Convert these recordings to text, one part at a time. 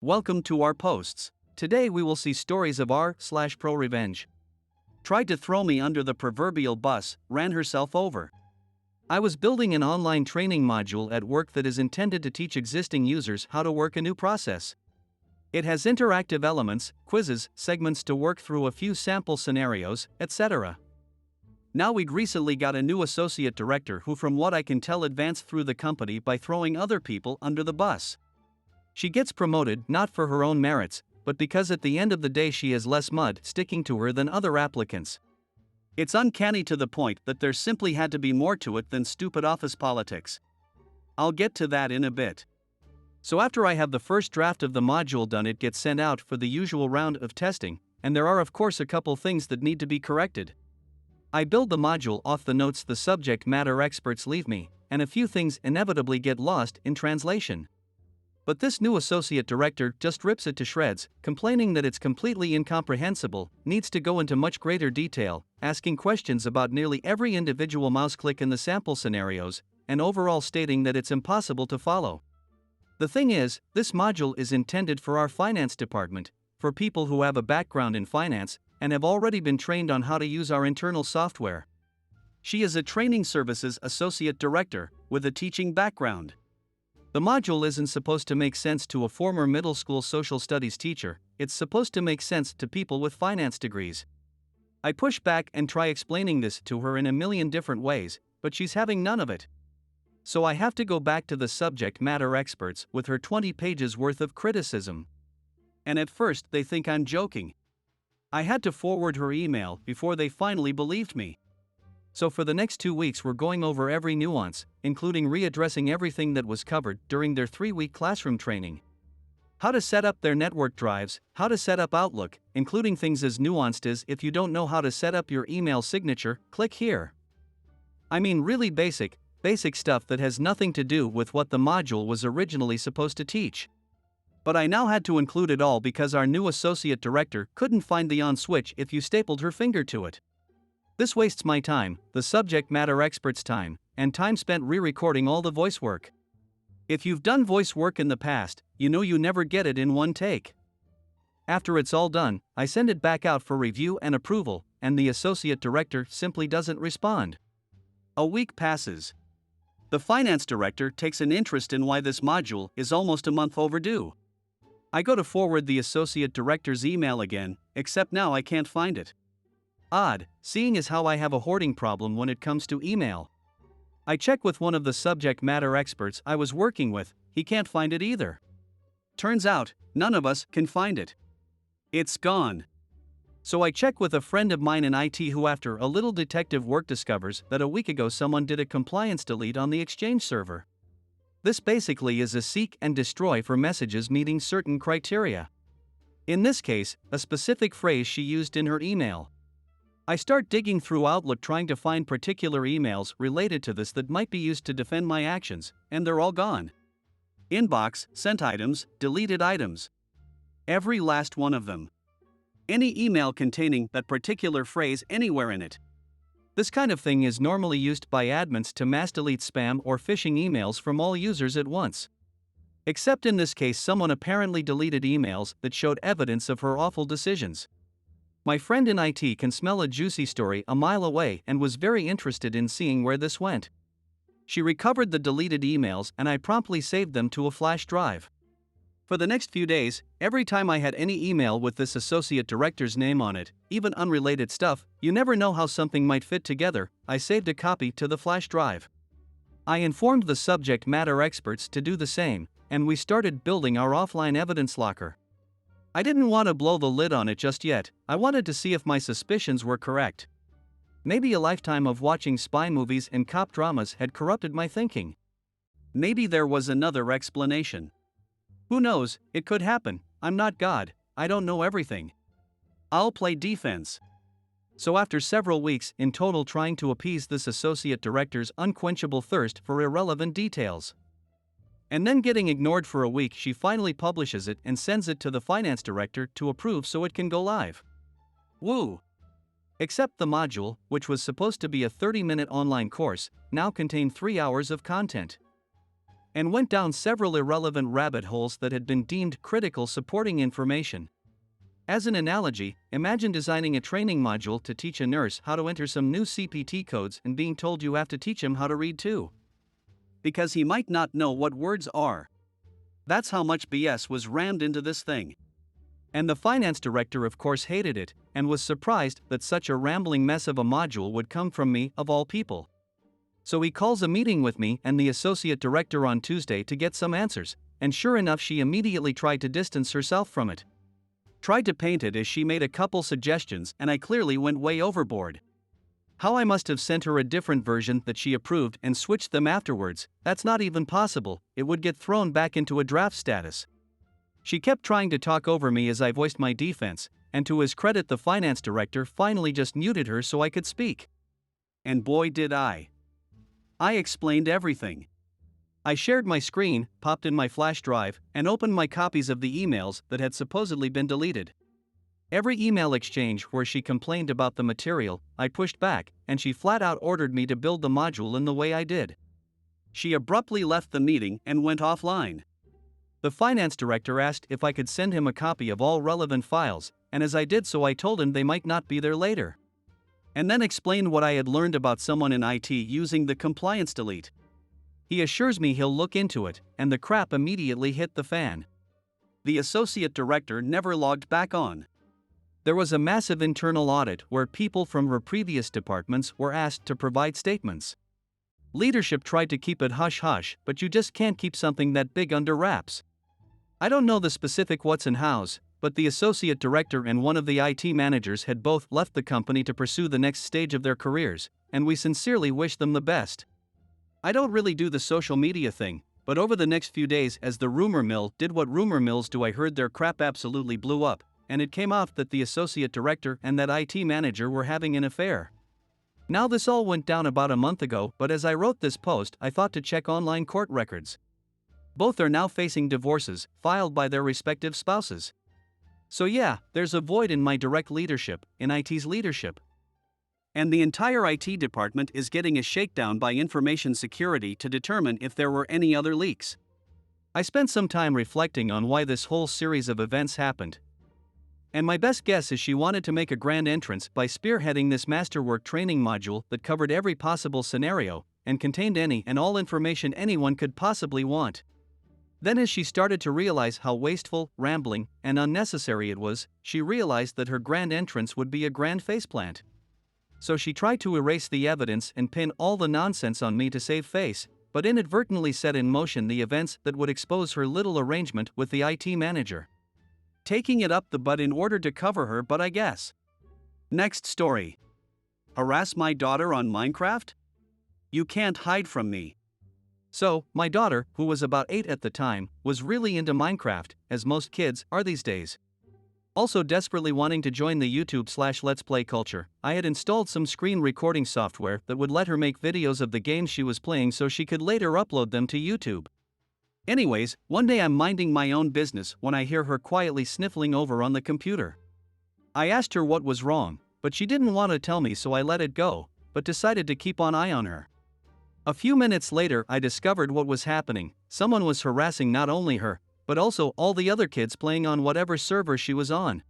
Welcome to our posts. Today we will see stories of r/prorevenge. Tried to throw me under the proverbial bus, ran herself over. I was building an online training module at work that is intended to teach existing users how to work a new process. It has interactive elements, quizzes, segments to work through a few sample scenarios, etc. Now we'd recently got a new associate director who, from what I can tell, advanced through the company by throwing other people under the bus. She gets promoted not for her own merits, but because at the end of the day she has less mud sticking to her than other applicants. It's uncanny to the point that there simply had to be more to it than stupid office politics. I'll get to that in a bit. So after I have the first draft of the module done, it gets sent out for the usual round of testing, and there are of course a couple things that need to be corrected. I build the module off the notes the subject matter experts leave me, and a few things inevitably get lost in translation. But this new associate director just rips it to shreds, complaining that it's completely incomprehensible, needs to go into much greater detail, asking questions about nearly every individual mouse click in the sample scenarios, and overall stating that it's impossible to follow. The thing is, this module is intended for our finance department, for people who have a background in finance, and have already been trained on how to use our internal software. She is a training services associate director, with a teaching background. The module isn't supposed to make sense to a former middle school social studies teacher, it's supposed to make sense to people with finance degrees. I push back and try explaining this to her in a million different ways, but she's having none of it. So I have to go back to the subject matter experts with her 20 pages worth of criticism. And at first they think I'm joking. I had to forward her email before they finally believed me. So for the next 2 weeks we're going over every nuance, including readdressing everything that was covered during their 3-week classroom training. How to set up their network drives, how to set up Outlook, including things as nuanced as if you don't know how to set up your email signature, click here. I mean really basic stuff that has nothing to do with what the module was originally supposed to teach. But I now had to include it all because our new associate director couldn't find the on switch if you stapled her finger to it. This wastes my time, the subject matter expert's time, and time spent re-recording all the voice work. If you've done voice work in the past, you know you never get it in one take. After it's all done, I send it back out for review and approval, and the associate director simply doesn't respond. A week passes. The finance director takes an interest in why this module is almost a month overdue. I go to forward the associate director's email again, except now I can't find it. Odd, seeing as how I have a hoarding problem when it comes to email. I check with one of the subject matter experts I was working with, he can't find it either. Turns out, none of us can find it. It's gone. So I check with a friend of mine in IT who, after a little detective work, discovers that a week ago someone did a compliance delete on the Exchange server. This basically is a seek and destroy for messages meeting certain criteria. In this case, a specific phrase she used in her email. I start digging through Outlook trying to find particular emails related to this that might be used to defend my actions, and they're all gone. Inbox, sent items, deleted items. Every last one of them. Any email containing that particular phrase anywhere in it. This kind of thing is normally used by admins to mass delete spam or phishing emails from all users at once. Except in this case, someone apparently deleted emails that showed evidence of her awful decisions. My friend in IT can smell a juicy story a mile away and was very interested in seeing where this went. She recovered the deleted emails and I promptly saved them to a flash drive. For the next few days, every time I had any email with this associate director's name on it, even unrelated stuff, you never know how something might fit together, I saved a copy to the flash drive. I informed the subject matter experts to do the same, and we started building our offline evidence locker. I didn't want to blow the lid on it just yet, I wanted to see if my suspicions were correct. Maybe a lifetime of watching spy movies and cop dramas had corrupted my thinking. Maybe there was another explanation. Who knows, it could happen, I'm not God, I don't know everything. I'll play defense. So after several weeks in total trying to appease this associate director's unquenchable thirst for irrelevant details, and then getting ignored for a week, she finally publishes it and sends it to the finance director to approve so it can go live. Woo! Except the module, which was supposed to be a 30-minute online course, now contained 3 hours of content. and went down several irrelevant rabbit holes that had been deemed critical supporting information. As an analogy, imagine designing a training module to teach a nurse how to enter some new CPT codes and being told you have to teach him how to read too, because he might not know what words are. That's how much BS was rammed into this thing. And the finance director of course hated it, and was surprised that such a rambling mess of a module would come from me, of all people. So he calls a meeting with me and the associate director on Tuesday to get some answers, and sure enough she immediately tried to distance herself from it. Tried to paint it as she made a couple suggestions and I clearly went way overboard. How I must have sent her a different version that she approved and switched them afterwards, that's not even possible, it would get thrown back into a draft status. She kept trying to talk over me as I voiced my defense, and to his credit the finance director finally just muted her so I could speak. And boy did I. I explained everything. I shared my screen, popped in my flash drive, and opened my copies of the emails that had supposedly been deleted. Every email exchange where she complained about the material, I pushed back, and she flat out ordered me to build the module in the way I did. She abruptly left the meeting and went offline. The finance director asked if I could send him a copy of all relevant files, and as I did so I told him they might not be there later. And then explained what I had learned about someone in IT using the compliance delete. He assures me he'll look into it, and the crap immediately hit the fan. The associate director never logged back on. There was a massive internal audit where people from her previous departments were asked to provide statements. Leadership tried to keep it hush-hush, but you just can't keep something that big under wraps. I don't know the specific what's and hows, but the associate director and one of the IT managers had both left the company to pursue the next stage of their careers, and we sincerely wish them the best. I don't really do the social media thing, but over the next few days as the rumor mill did what rumor mills do, I heard their crap absolutely blew up, and it came out that the associate director and that IT manager were having an affair. Now this all went down about a month ago, but as I wrote this post I thought to check online court records. Both are now facing divorces, filed by their respective spouses. So yeah, there's a void in my direct leadership, in IT's leadership. And the entire IT department is getting a shakedown by information security to determine if there were any other leaks. I spent some time reflecting on why this whole series of events happened. And my best guess is she wanted to make a grand entrance by spearheading this masterwork training module that covered every possible scenario and contained any and all information anyone could possibly want. Then as she started to realize how wasteful, rambling, and unnecessary it was, she realized that her grand entrance would be a grand faceplant. So she tried to erase the evidence and pin all the nonsense on me to save face, but inadvertently set in motion the events that would expose her little arrangement with the IT manager. Taking it up the butt in order to cover her, but I guess. Next story. Harass my daughter on Minecraft? You can't hide from me. So, my daughter, who was about 8 at the time, was really into Minecraft, as most kids are these days. Also desperately wanting to join the YouTube/Let's Play culture, I had installed some screen recording software that would let her make videos of the games she was playing so she could later upload them to YouTube. Anyways, one day I'm minding my own business when I hear her quietly sniffling over on the computer. I asked her what was wrong, but she didn't want to tell me, so I let it go, but decided to keep an eye on her. A few minutes later I discovered what was happening. Someone was harassing not only her, but also all the other kids playing on whatever server she was on.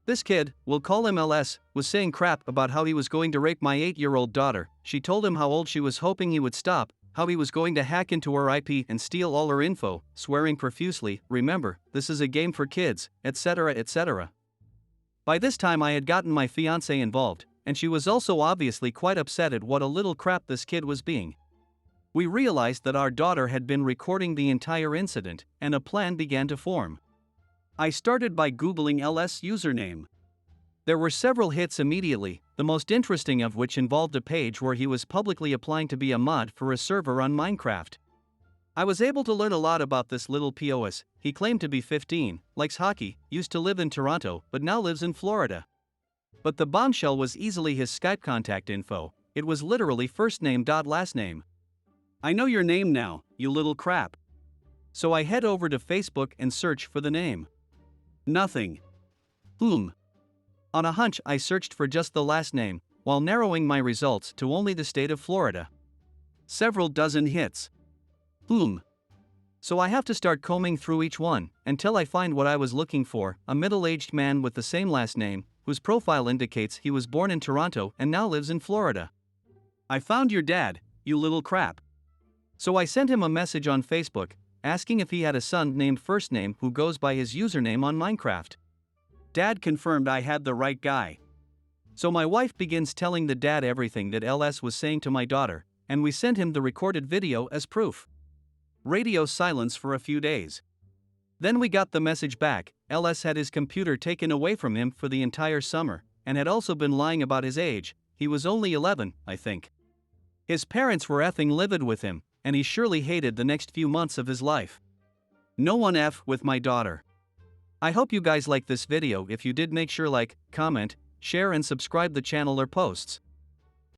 This kid, we'll call him LS, was saying crap about how he was going to rape my 8-year-old daughter. She told him how old she was, hoping he would stop, how he was going to hack into her IP and steal all her info, swearing profusely, "Remember, this is a game for kids," etc., etc. By this time I had gotten my fiancé involved, and she was also obviously quite upset at what a little crap this kid was being. We realized that our daughter had been recording the entire incident, and a plan began to form. I started by Googling LS username. There were several hits immediately, the most interesting of which involved a page where he was publicly applying to be a mod for a server on Minecraft. I was able to learn a lot about this little POS. He claimed to be 15, likes hockey, used to live in Toronto, but now lives in Florida. But the bombshell was easily his Skype contact info. It was literally first name dot last name. I know your name now, you little crap. So I head over to Facebook and search for the name. Nothing. On a hunch I searched for just the last name, while narrowing my results to only the state of Florida. Several dozen hits. So I have to start combing through each one until I find what I was looking for, a middle-aged man with the same last name, whose profile indicates he was born in Toronto and now lives in Florida. I found your dad, you little crap. So I sent him a message on Facebook, asking if he had a son named First Name who goes by his username on Minecraft. Dad confirmed I had the right guy. So my wife begins telling the dad everything that LS was saying to my daughter, and we sent him the recorded video as proof. Radio silence for a few days. Then we got the message back. LS had his computer taken away from him for the entire summer, and had also been lying about his age. He was only 11, I think. His parents were effing livid with him, and he surely hated the next few months of his life. No one F with my daughter. I hope you guys like this video. If you did, make sure like, comment, share and subscribe the channel or posts.